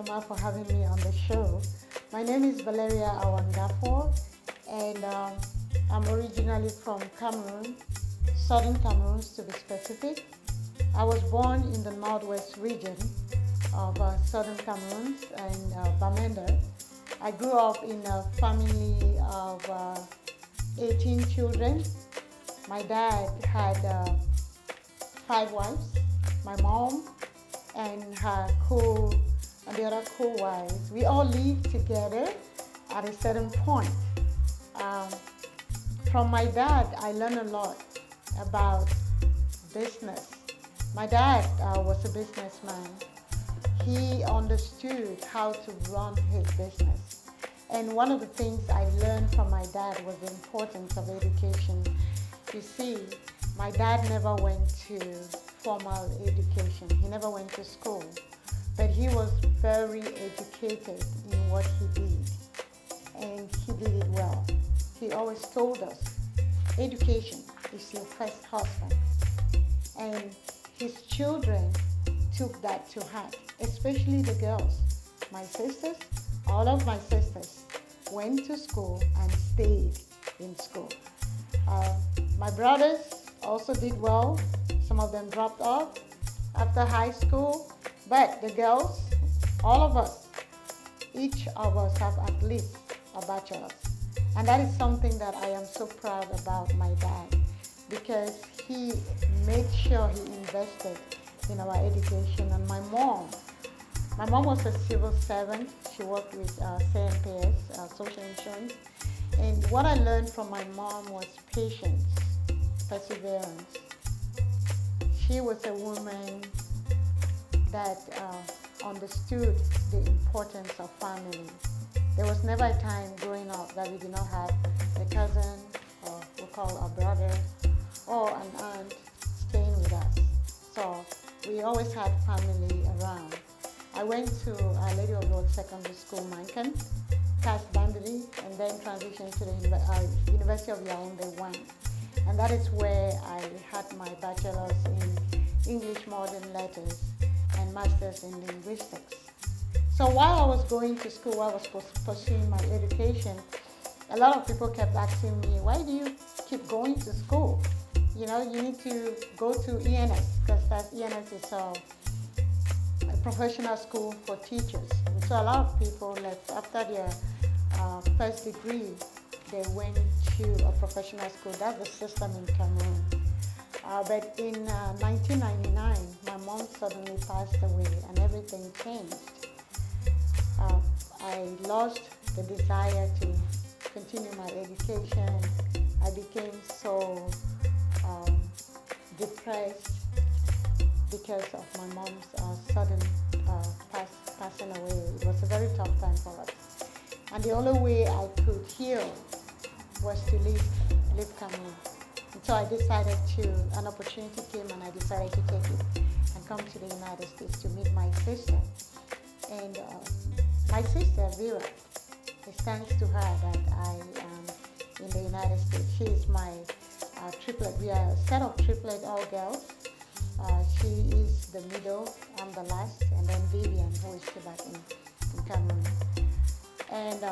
Ngafor, for having me on the show. My name is Valeria Ngafor, and I'm originally from Cameroon, southern Cameroon to be specific. I was born in the northwest region of southern Cameroon in Bamenda. I grew up in a family of 18 children. My dad had 5 wives. My mom and the other co-wives. We all lived together at a certain point. From my dad, I learned a lot about business. My dad was a businessman. He understood how to run his business. And one of the things I learned from my dad was the importance of education. You see, my dad never went to formal education. He never went to school. But he was very educated in what he did. And he did it well. He always told us, education is your first husband. And his children took that to heart, especially the girls. My sisters, all of my sisters went to school and stayed in school. My brothers also did well. Some of them dropped off after high school. But the girls, all of us, each of us have at least a bachelor's. And that is something that I am so proud about my dad, because he made sure he invested in our education. And my mom was a civil servant. She worked with CNPS, social insurance. And what I learned from my mom was patience, perseverance. She was a woman that understood the importance of family. There was never a time growing up that we did not have a cousin, or we call a brother, or an aunt staying with us. So we always had family around. I went to Lady of Lord Secondary School, Mankan, passed boundary, and then transitioned to the University of Yaoundé 1. And that is where I had my bachelor's in English Modern Letters and master's in linguistics. So while I was going to school, I was pursuing my education, a lot of people kept asking me, why do you keep going to school? You know, you need to go to ENS, because ENS is a professional school for teachers. And so a lot of people left after their first degree. They went to a professional school. That's the system in Cameroon. But in 1999, my mom suddenly passed away and everything changed. I lost the desire to continue my education. I became so depressed because of my mom's sudden passing away. It was a very tough time for us. And the only way I could heal was to leave Cameroon. And so I decided an opportunity came and I decided to take it and come to the United States to meet my sister. And my sister, Vera, it's thanks to her that I am in the United States. She is my triplet. We are a set of triplet, all girls. She is the middle, I'm the last, and then Vivian, who is still back in Cameroon. And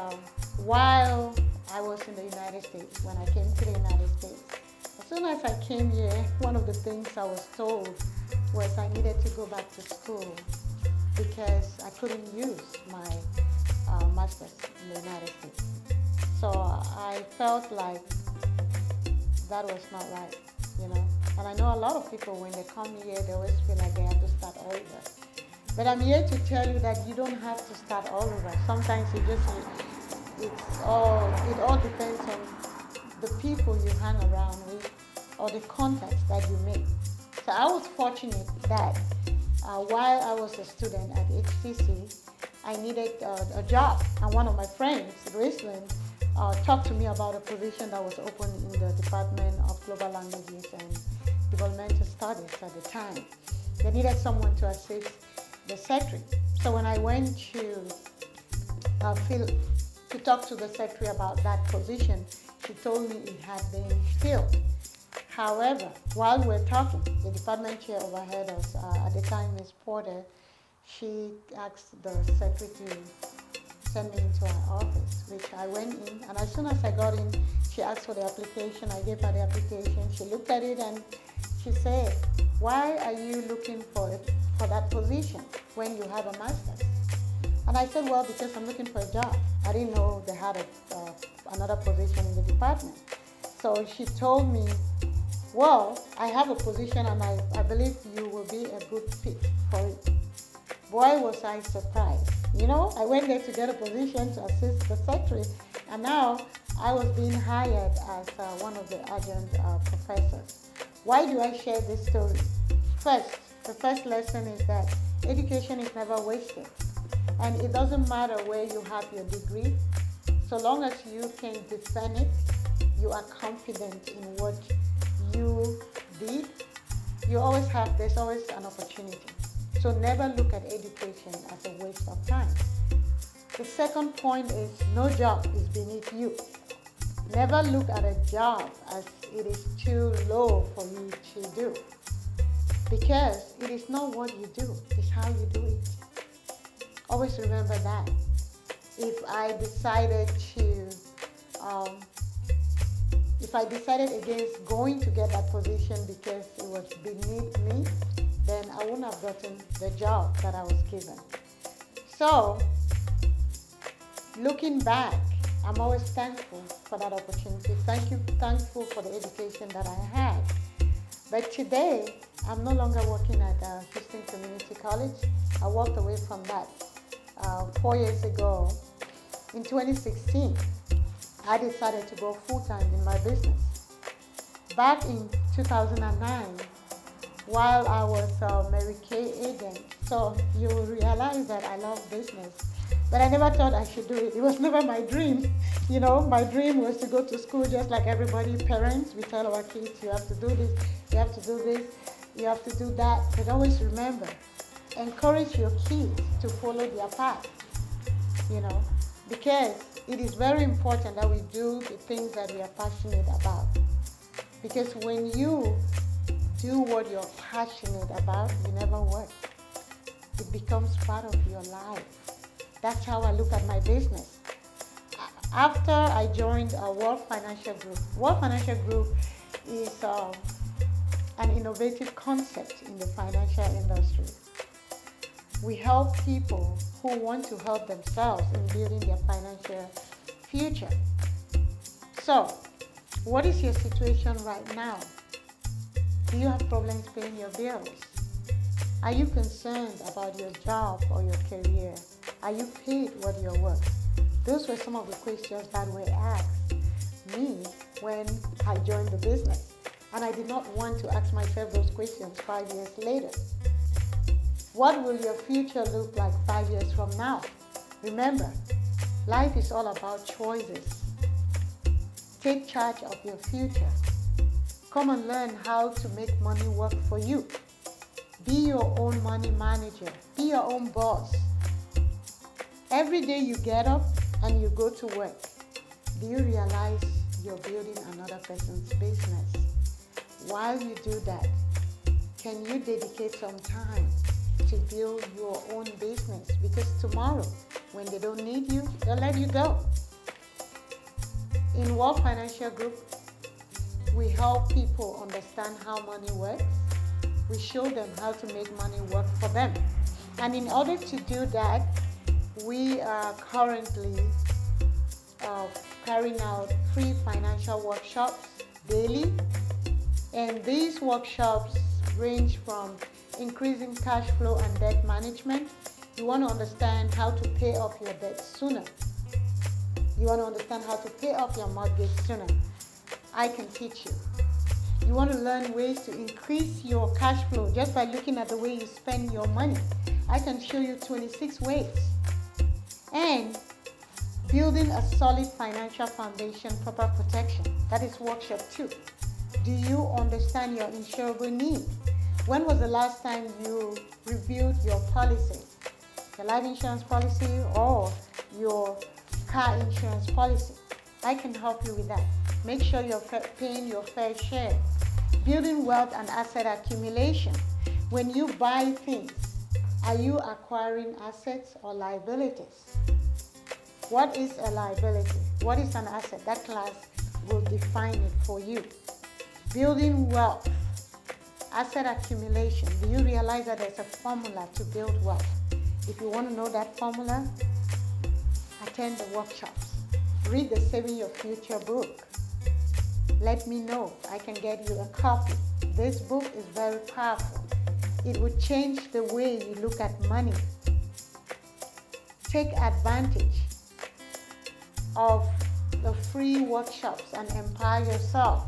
while I was in the United States, when I came to the United States, as soon as I came here, one of the things I was told was I needed to go back to school because I couldn't use my master's in the United States. So I felt like that was not right, you know. And I know a lot of people, when they come here, they always feel like they have to start all over. But I'm here to tell you that you don't have to start all over. Sometimes it all depends on the people you hang around with or the contacts that you make. So I was fortunate that while I was a student at HTC, I needed a job. And one of my friends, Graceland, talked to me about a position that was open in the Department of Global Languages and Developmental Studies at the time. They needed someone to assist the secretary. So when I went to talk to the secretary about that position, she told me it had been filled. However, while we're talking, the department chair overheard us, at the time Ms. Porter, she asked the secretary to send me into her office, which I went in. And as soon as I got in, she asked for the application. I gave her the application. She looked at it and she said, "Why are you looking for that position when you have a master's?" And I said, "Well, because I'm looking for a job." I didn't know they had another position in the department. So she told me, "Well, I have a position and I believe you will be a good fit for it." Boy, was I surprised. I went there to get a position to assist the secretary, and now I was being hired as one of the adjunct professors. Why do I share this story? The first lesson is that education is never wasted. And it doesn't matter where you have your degree, so long as you can defend it, you are confident in what you did, there's always an opportunity. So never look at education as a waste of time. The second point is no job is beneath you. Never look at a job as it is too low for you to do, because it is not what you do, it's how you do it. Always remember that. If I decided against going to get that position because it was beneath me, then I wouldn't have gotten the job that I was given. So, looking back, I'm always thankful for that opportunity. Thankful for the education that I had. But today, I'm no longer working at Houston Community College. I walked away from that 4 years ago. In 2016, I decided to go full-time in my business. Back in 2009, while I was a Mary Kay agent, so you will realize that I love business, but I never thought I should do it. It was never my dream. My dream was to go to school just like everybody. Parents, we tell our kids, you have to do this, you have to do this, you have to do that. But always remember, encourage your kids to follow their path, because it is very important that we do the things that we are passionate about. Because when you do what you're passionate about, you never work. It becomes part of your life. That's how I look at my business. After I joined World Financial Group, World Financial Group is an innovative concept in the financial industry. We help people who want to help themselves in building their financial future. So, what is your situation right now? Do you have problems paying your bills? Are you concerned about your job or your career? Are you paid what you're worth? Those were some of the questions that were asked me when I joined the business. And I did not want to ask myself those questions 5 years later. What will your future look like 5 years from now? Remember, life is all about choices. Take charge of your future. Come and learn how to make money work for you. Be your own money manager. Be your own boss. Every day you get up and you go to work, do you realize you're building another person's business? While you do that, can you dedicate some time to build your own business? Because tomorrow, when they don't need you, they'll let you go. In World Financial Group, we help people understand how money works. We show them how to make money work for them. And in order to do that, we are currently carrying out free financial workshops daily. And these workshops range from increasing cash flow and debt management. You want to understand how to pay off your debt sooner. You want to understand how to pay off your mortgage sooner. I can teach you. You want to learn ways to increase your cash flow just by looking at the way you spend your money. I can show you 26 ways. And building a solid financial foundation, proper protection. That is workshop 2. Do you understand your insurable needs? When was the last time you reviewed your policy? Your life insurance policy or your car insurance policy? I can help you with that. Make sure you're paying your fair share. Building wealth and asset accumulation. When you buy things, Are you acquiring assets or liabilities? What is a liability? What is an asset? That class will define it for you. Building wealth, asset accumulation. Do you realize that there's a formula to build wealth? If you want to know that formula, attend the workshops. Read the Saving Your Future book. Let me know. I can get you a copy. This book is very powerful. It will change the way you look at money. Take advantage of the free workshops and empower yourself.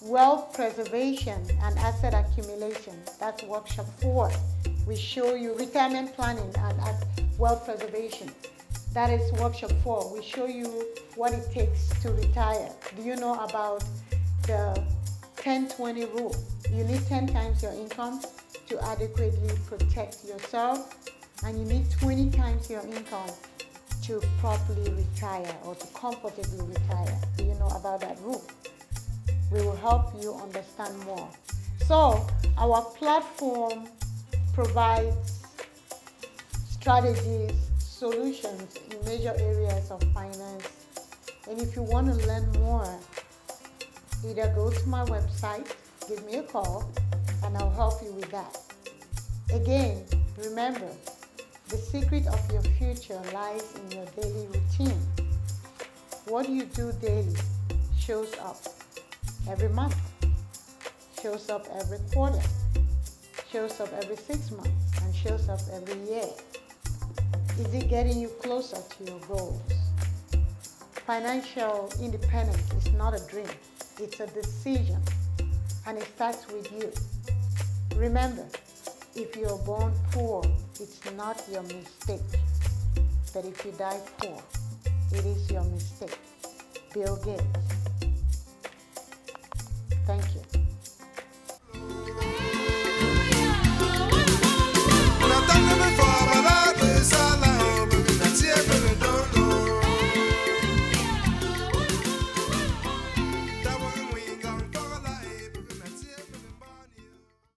Wealth preservation and asset accumulation. That's workshop 4. We show you retirement planning and wealth preservation. That is workshop 4. We show you what it takes to retire. Do you know about the 10-20 rule? You need 10 times your income to adequately protect yourself, and you need 20 times your income to properly retire or to comfortably retire. Do you know about that rule? We will help you understand more. So our platform provides strategies, solutions in major areas of finance. And if you want to learn more, either go to my website, give me a call, and I'll help you with that. Again, remember, the secret of your future lies in your daily routine. What you do daily shows up every month, shows up every quarter, shows up every 6 months, and shows up every year. Is it getting you closer to your goals? Financial independence is not a dream, it's a decision, and it starts with you. Remember, if you're born poor, it's not your mistake. But if you die poor, it is your mistake. Bill Gates.